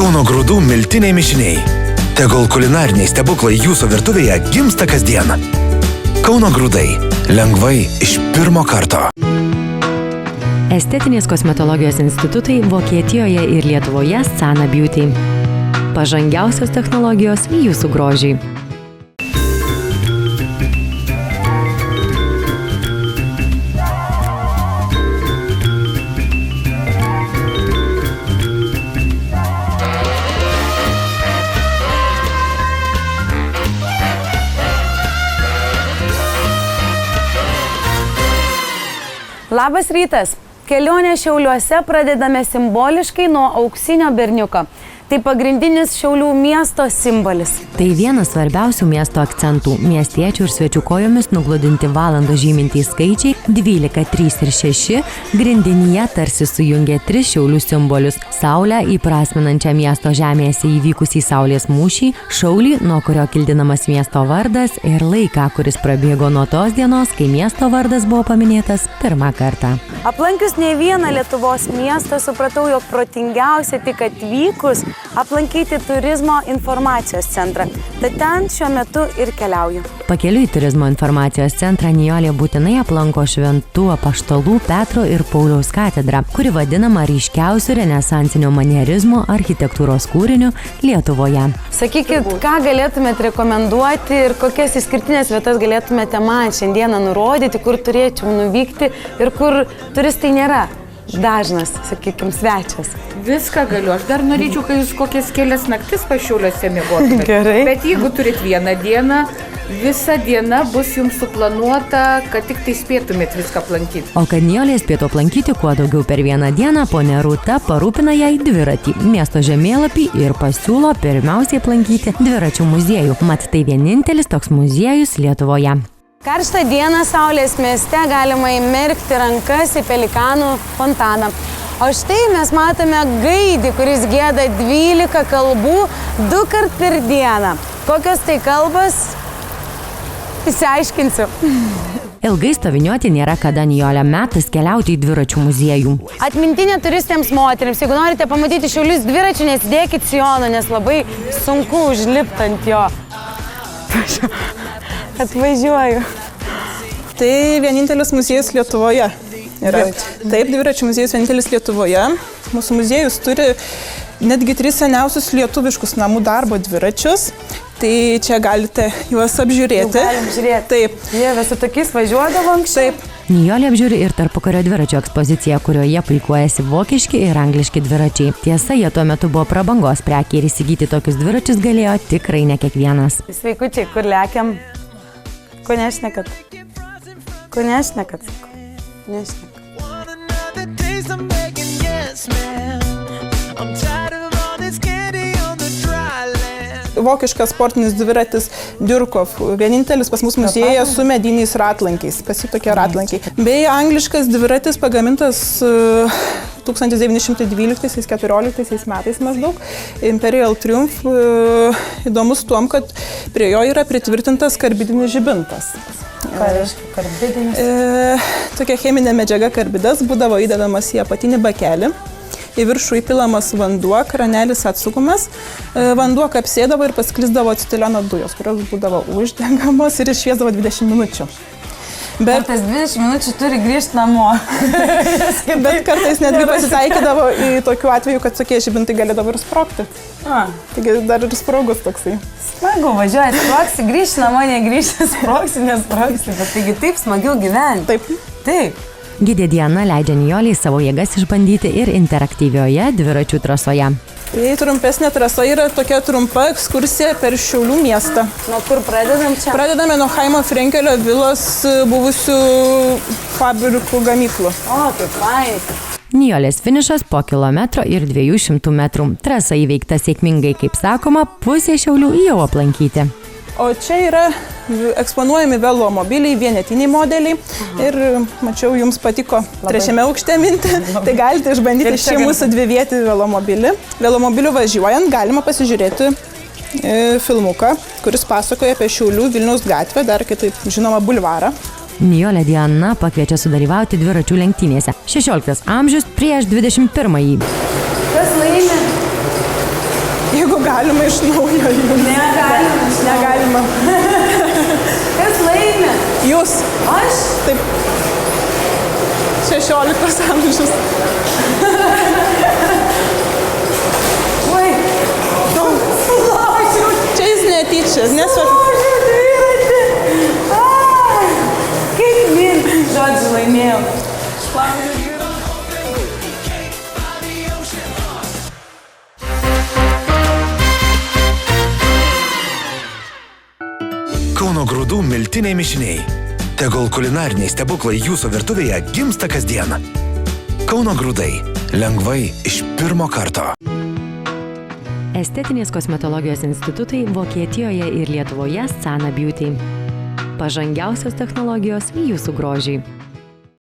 Kauno grūdų miltiniai mišiniai. Tegul kulinariniai stebuklai jūsų virtuvėje gimsta kasdien. Kauno grūdai. Lengvai iš pirmo karto. Estetinės kosmetologijos institutai Vokietijoje ir Lietuvoje Sana Beauty. Pažangiausios technologijos jūsų grožiai. Labas rytas! Kelionę Šiauliuose pradedame simboliškai nuo auksinio berniuko. Tai pagrindinis Šiaulių miesto simbolis. Tai vienas svarbiausių miesto akcentų. Miestiečių ir svečių kojomis nugludinti valandą žymintys skaičiai 12, 3 ir 6 grindinyje tarsi sujungia 3 Šiaulių simbolius. Saulę įprasminančią miesto žemėse įvykusį saulės mūšį, šaulį, nuo kurio kildinamas miesto vardas ir laiką, kuris prabėgo nuo tos dienos, kai miesto vardas buvo paminėtas pirmą kartą. Aplankius ne vieną Lietuvos miestą, supratau, jog protingiausia tik atvykus aplankyti turizmo informacijos centrą. Tad ten šiuo metu ir keliauju. Pakeliui į turizmo informacijos centrą Nijolė būtinai aplanko Šventų Apaštalų Petro ir Pauliaus katedrą, kuri vadinama ryškiausiu renesansinio manierizmo architektūros kūriniu Lietuvoje. Sakykit, ką galėtumėte rekomenduoti ir kokias išskirtinės vietas galėtumėte man šiandieną nurodyti, kur turėčiau nuvykti ir kur turistai nėra dažnas, sakykime, svečias. Viską galiu. Aš dar norėčiau, kai jūs kokias kelias naktis Šiauliuose miegotumėte. Gerai. Bet jeigu turit vieną dieną, visa diena bus jums suplanuota, kad tik tai spėtumėt viską aplankyti. O kad Nijolė spėtų aplankyti kuo daugiau per vieną dieną, ponia Rūta parūpina jai dviratį, miesto žemėlapį ir pasiūlo pirmiausiai aplankyti dviračių muziejų. Mat tai vienintelis toks muziejus Lietuvoje. Karštą dieną Saulės mieste galima įmerkti rankas į Pelikanų fontaną. O štai mes matome gaidį, kuris gieda 12 kalbų 2 kart per dieną. Kokios tai kalbos? Išsiaiškinsiu. Ilgai stoviniuoti nėra kada, Nijolė, metas keliauti į dviračių muziejų. Atmintinė turistėms moterims. Jeigu norite pamatyti Šiaulius dviračių, nesidėkit sijono, nes labai sunku užlipti ant jo. Atvažiuoju. Tai vienintelis muziejus Lietuvoje yra. Taip, dviračių muziejus vienintelis Lietuvoje. Mūsų muziejus turi netgi 3 seniausius lietuviškus namų darbo dviračius. Tai čia galite juos apžiūrėti. Galim žiūrėti. Taip. Jie visi tokiais važiuodavo anksčiau. Taip. Nijolė apžiūri ir tarpukario dviračių ekspoziciją, kurioje puikuojasi vokiški ir angliški dviračiai. Tiesa, jie tuo metu buvo prabangos prekė ir įsigyti tokius dviračius galėjo tikrai ne kiekvienas. Sveikučiai, kur lekiam? Ko nešnekat? Ko nešnekat? Nešnekat. Vokiškas sportinis dviratis Dürkov. Vienintelis pas mus muziejuje su mediniais ratlankiais. Pas jį tokie ratlankiai. Bei angliškas dviratis pagamintas 1912-14 metais maždaug. Imperial Triumph. Įdomus tuom, kad prie jo yra pritvirtintas karbidinis žibintas. Ką reiškia karbidinis? Tokia cheminė medžiaga karbidas būdavo įdedamas į apatinį bakelį. Į viršų įpilamas vanduo, kranelis atsukumas, vanduo kapsėdavo ir pasklisdavo acetileno dujos, kurios būdavo uždegamos ir iššviesdavo 20 minučių. Bet tas 20 minučių turi grįžti namo. Bet kartais netgi pasitaikydavo į tokių atvejų, kad tokie žibintai galėdavo ir sprogti. Taigi dar ir sprogus toksai. Smagu, važiuoji, sprogsi, grįžti namo, negrįžti, sprogsi, nesprogsi, bet taigi taip smagiau gyventi. Taip. Taip. Gidė Diana leidžia Nijolei savo jėgas išbandyti ir interaktyvioje dviračių trasoje. Tai trumpesnė trasa yra tokia trumpa ekskursija per Šiaulių miestą. Nuo kur pradedam čia? Pradedame nuo Chaimo Frenkelio vilos buvusių fabrikų gamyklų. O, kaip fainai. Nijolės finišas po 1 ir 200 metrų. Trasa įveikta sėkmingai, kaip sakoma, pusė Šiaulių jau aplankyti. O čia yra eksponuojami velomobiliai, vienetiniai modeliai. Ir mačiau, jums patiko 3 aukšte minti, tai galite išbandyti šį mūsų 2-vietį velomobilį. Velomobiliu važiuojant galima pasižiūrėti filmuką, kuris pasakoja apie Šiaulių Vilniaus gatvę, dar kitaip žinoma bulvarą. Nijolė Diana pakviečia sudalyvauti dviračių lenktynėse. 16 amžius prieš 21-ąjį. Kas laimi? galima iš naujo jų. Negalima. Kas laimė? Jūs. Aš? Taip. 16 amžius. Oi, sulaužiau. Čia jis netyčia, nesvarbu. Kaip mirti, žodžiu, laimėjau. Kauno grūdų miltiniai mišiniai. Tegul kulinariniai stebuklai jūsų virtuvėje gimsta kasdien. Kauno grūdai. Lengvai iš pirmo karto. Estetinės kosmetologijos institutai Vokietijoje ir Lietuvoje Sana Beauty. Pažangiausios technologijos jūsų grožiai.